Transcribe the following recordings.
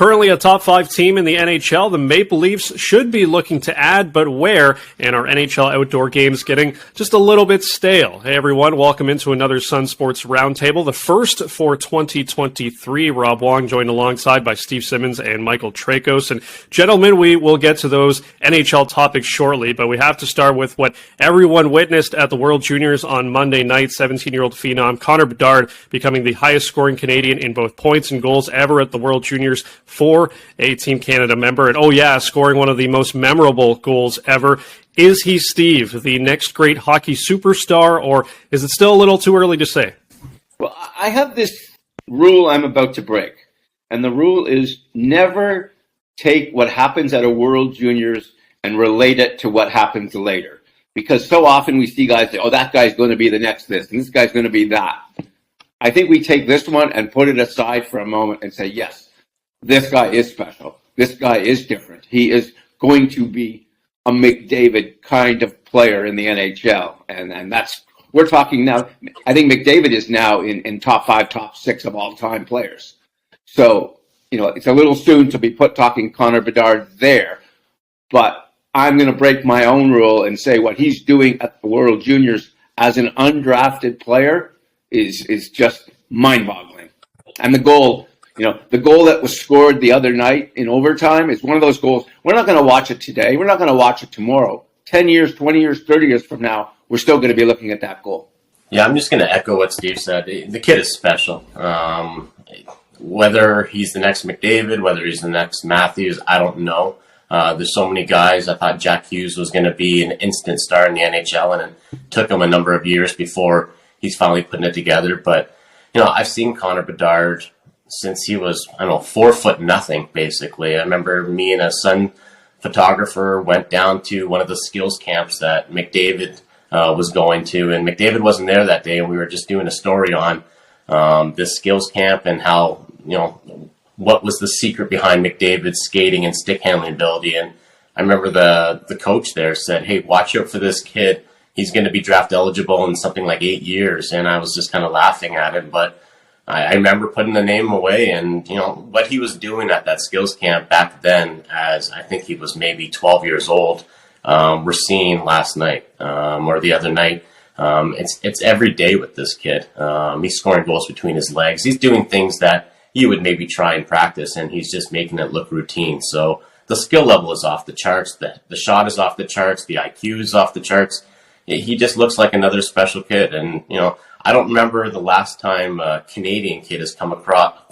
Currently a top 5 team in the NHL, the Maple Leafs should be looking to add, but where? And our NHL outdoor games getting just a little bit stale. Hey everyone, welcome into another Sun Sports Roundtable, the first for 2023. Rob Wong joined alongside by Steve Simmons and Michael Traikos. And gentlemen, we will get to those NHL topics shortly, but we have to start with what everyone witnessed at the World Juniors on Monday night. 17-year-old phenom Connor Bedard becoming the highest scoring Canadian in both points and goals ever at the World Juniors for a Team Canada member. And oh yeah, scoring one of the most memorable goals ever. Is he, Steve, the next great hockey superstar, or is it still a little too early to say? Well, I have this rule I'm about to break. And the rule is never take what happens at a World Juniors and relate it to what happens later. Because so often we see guys say, oh, that guy's going to be the next this, and this guy's going to be that. I think we take this one and put it aside for a moment and say, yes, this guy is special. This guy is different. He is going to be a McDavid kind of player in the NHL. And that's, we're talking now, I think McDavid is now in top 5, top 6 of all time players. So, it's a little soon to be talking Connor Bedard there, but I'm going to break my own rule and say what he's doing at the World Juniors as an undrafted player is just mind-boggling. And the goal that was scored the other night in overtime is one of those goals. We're not going to watch it today. We're not going to watch it tomorrow. 10 years, 20 years, 30 years from now, we're still going to be looking at that goal. Yeah, I'm just going to echo what Steve said. The kid is special. Whether he's the next McDavid, whether he's the next Matthews, I don't know. There's so many guys. I thought Jack Hughes was going to be an instant star in the NHL, and it took him a number of years before he's finally putting it together. But, I've seen Connor Bedard since he was, 4'0", basically. I remember me and a son photographer went down to one of the skills camps that McDavid was going to, and McDavid wasn't there that day, and we were just doing a story on this skills camp and how, what was the secret behind McDavid's skating and stick handling ability. And I remember the coach there said, hey, watch out for this kid. He's going to be draft eligible in something like 8 years. And I was just kind of laughing at it, but I remember putting the name away, and, what he was doing at that skills camp back then, as I think he was maybe 12 years old, we're seeing last night, or the other night. It's every day with this kid. He's scoring goals between his legs. He's doing things that you would maybe try and practice, and he's just making it look routine. So the skill level is off the charts. The shot is off the charts. The IQ is off the charts. He just looks like another special kid. And, I don't remember the last time a Canadian kid has come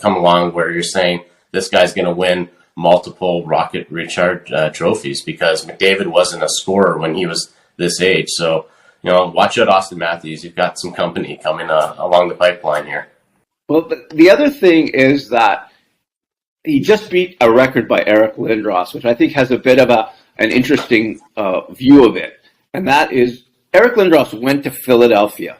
along where you're saying this guy's going to win multiple Rocket Richard trophies, because McDavid wasn't a scorer when he was this age. So, watch out, Austin Matthews. You've got some company coming along the pipeline here. Well, the other thing is that he just beat a record by Eric Lindros, which I think has a bit of an interesting view of it. And that is, Eric Lindros went to Philadelphia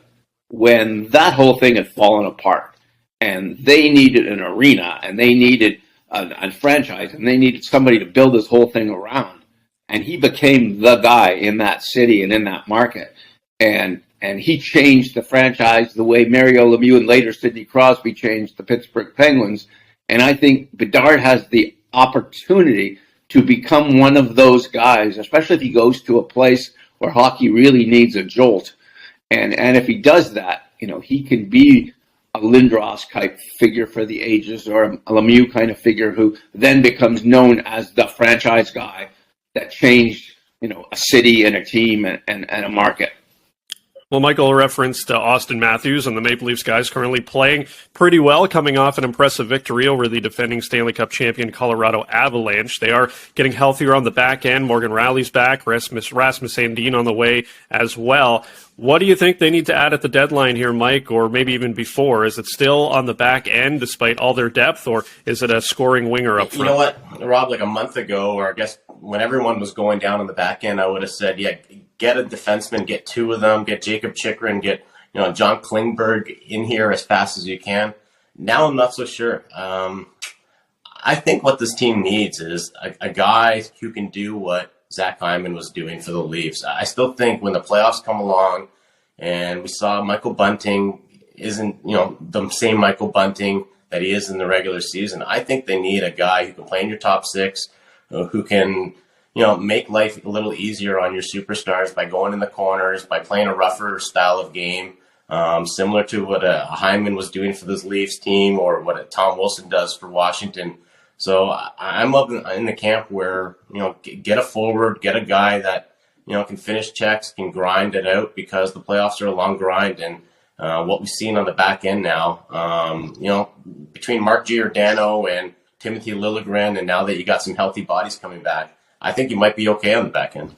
when that whole thing had fallen apart, and they needed an arena, and they needed a franchise, and they needed somebody to build this whole thing around. And he became the guy in that city and in that market. And he changed the franchise the way Mario Lemieux and later Sidney Crosby changed the Pittsburgh Penguins. And I think Bedard has the opportunity to become one of those guys, especially if he goes to a place where hockey really needs a jolt. And if he does that, he can be a Lindros type figure for the ages, or a Lemieux kind of figure who then becomes known as the franchise guy that changed, a city and a team and a market. Well, Michael referenced Austin Matthews, and the Maple Leafs guys currently playing pretty well, coming off an impressive victory over the defending Stanley Cup champion Colorado Avalanche. They are getting healthier on the back end. Morgan Rielly's back, Rasmus Sandin on the way as well. What do you think they need to add at the deadline here, Mike, or maybe even before? Is it still on the back end despite all their depth, or is it a scoring winger up front? You know what, Rob, like a month ago, or I guess when everyone was going down on the back end, I would have said, yeah, get a defenseman, get 2 of them, get Jacob Chychrun, get John Klingberg in here as fast as you can. Now I'm not so sure. I think what this team needs is a guy who can do what Zach Hyman was doing for the Leafs. I still think when the playoffs come along and we saw Michael Bunting isn't, the same Michael Bunting that he is in the regular season. I think they need a guy who can play in your top six, who can, make life a little easier on your superstars by going in the corners, by playing a rougher style of game, similar to what a Hyman was doing for this Leafs team or what a Tom Wilson does for Washington. So I'm up in the camp where, get a forward, get a guy that, can finish checks, can grind it out, because the playoffs are a long grind. And what we've seen on the back end now, between Mark Giordano and Timothy Liljegren, and now that you got some healthy bodies coming back, I think you might be okay on the back end.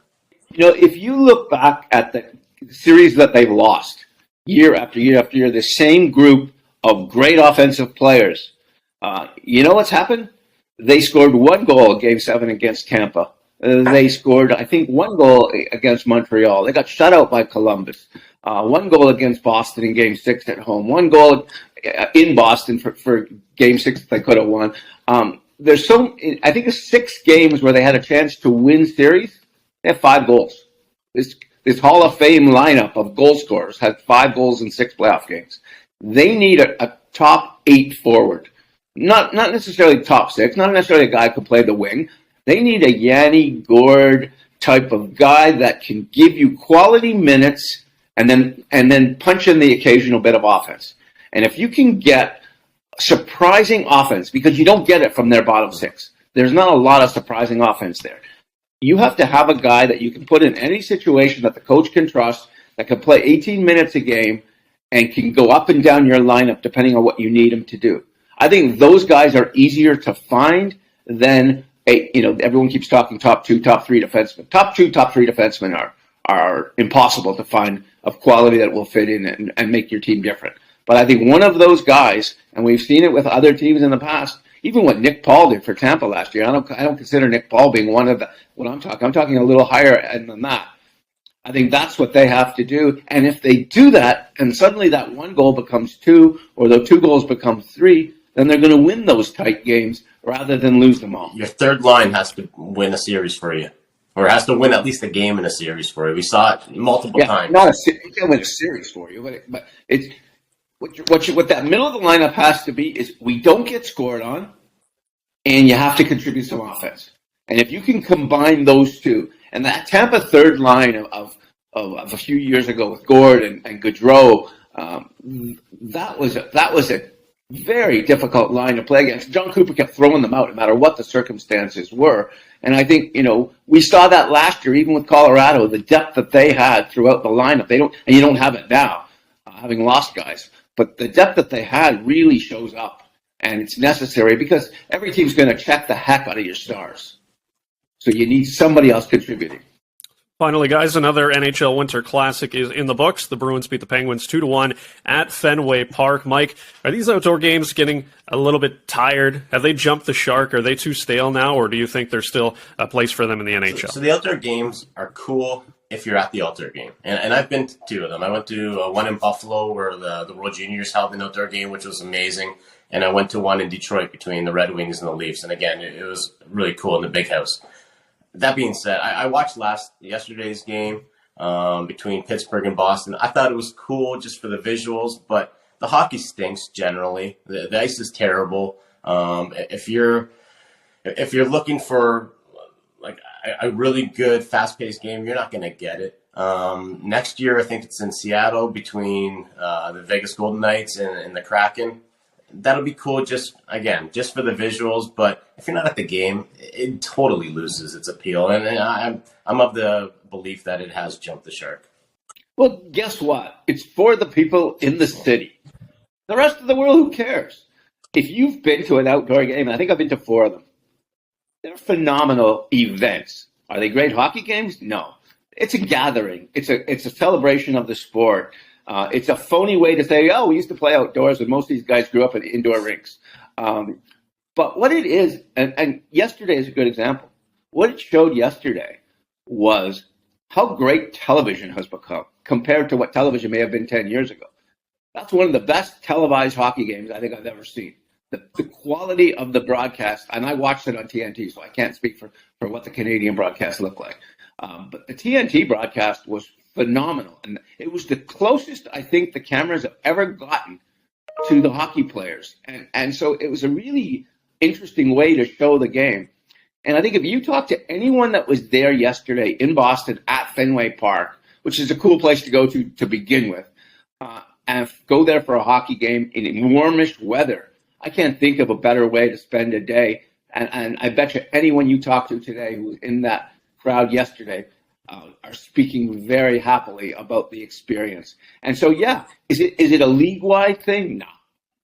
If you look back at the series that they've lost year after year after year, the same group of great offensive players, what's happened? They scored 1 goal in Game 7 against Tampa. They scored, I think, 1 goal against Montreal. They got shut out by Columbus. 1 goal against Boston in Game 6 at home. 1 goal in Boston for Game 6 that they could have won. I think it's 6 games where they had a chance to win series. They have 5 goals. This Hall of Fame lineup of goal scorers had 5 goals in 6 playoff games. They need a top 8 forward. Not necessarily top 6, not necessarily a guy who could play the wing. They need a Yanni Gourde type of guy that can give you quality minutes and then punch in the occasional bit of offense. And if you can get surprising offense, because you don't get it from their bottom 6. There's not a lot of surprising offense there. You have to have a guy that you can put in any situation that the coach can trust, that can play 18 minutes a game and can go up and down your lineup depending on what you need him to do. I think those guys are easier to find than everyone keeps talking top 2, top 3 defensemen. Top 2, top 3 defensemen are impossible to find of quality that will fit in and make your team different. But I think one of those guys, and we've seen it with other teams in the past, even what Nick Paul did for Tampa last year. I don't consider Nick Paul being one of what I'm talking. I'm talking a little higher end than that. I think that's what they have to do. And if they do that, and suddenly that 1 goal becomes 2, or the 2 goals become 3, then they're going to win those tight games rather than lose them all. Your third line has to win a series for you, or has to win at least a game in a series for you. We saw it multiple times. You can't win a series for you, but it's what that middle of the lineup has to be is we don't get scored on, and you have to contribute some offense. And if you can combine those two, and that Tampa third line of a few years ago with Gord and Gaudreau, that was a very difficult line to play against. John Cooper kept throwing them out no matter what the circumstances were. And I think, we saw that last year, even with Colorado, the depth that they had throughout the lineup. And you don't have it now, having lost guys. But the depth that they had really shows up. And it's necessary because every team's going to check the heck out of your stars. So you need somebody else contributing. Finally, guys, another NHL Winter Classic is in the books. The Bruins beat the Penguins 2-1 at Fenway Park. Mike, are these outdoor games getting a little bit tired? Have they jumped the shark? Are they too stale now, or do you think there's still a place for them in the NHL? So the outdoor games are cool if you're at the outdoor game. And I've been to 2 of them. I went to one in Buffalo where the World Juniors held an outdoor game, which was amazing. And I went to one in Detroit between the Red Wings and the Leafs. And again, it was really cool in the big house. That being said, I watched yesterday's game between Pittsburgh and Boston. I thought it was cool just for the visuals, but the hockey stinks generally. The ice is terrible. If you're looking for like a really good fast-paced game, you're not going to get it. Next year, I think it's in Seattle between the Vegas Golden Knights and the Kraken. That'll be cool just for the visuals. But if you're not at the game, it totally loses its appeal. And I'm of the belief that it has jumped the shark. Well, guess what? It's for the people in the city. The rest of the world, who cares? If you've been to an outdoor game, and I think I've been to 4 of them, they're phenomenal events. Are they great hockey games? No. It's a gathering. It's a celebration of the sport. It's a phony way to say, we used to play outdoors, and most of these guys grew up in indoor rinks. But what it is, and yesterday is a good example. What it showed yesterday was how great television has become compared to what television may have been 10 years ago. That's one of the best televised hockey games I think I've ever seen. The quality of the broadcast, and I watched it on TNT, so I can't speak for what the Canadian broadcast looked like. But the TNT broadcast was phenomenal. And it was the closest I think the cameras have ever gotten to the hockey players. And so it was a really interesting way to show the game. And I think if you talk to anyone that was there yesterday in Boston at Fenway Park, which is a cool place to go to begin with, and go there for a hockey game in warmish weather, I can't think of a better way to spend a day. And I bet you anyone you talk to today who was in that crowd yesterday are speaking very happily about the experience. And so, yeah, is it a league-wide thing? No,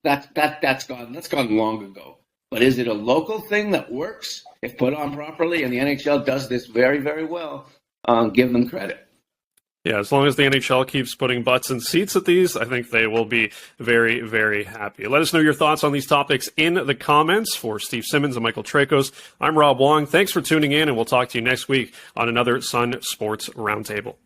that's gone long ago. But is it a local thing that works if put on properly? And the NHL does this very, very well. Give them credit. Yeah, as long as the NHL keeps putting butts in seats at these, I think they will be very, very happy. Let us know your thoughts on these topics in the comments. For Steve Simmons and Michael Traikos, I'm Rob Wong. Thanks for tuning in, and we'll talk to you next week on another Sun Sports Roundtable.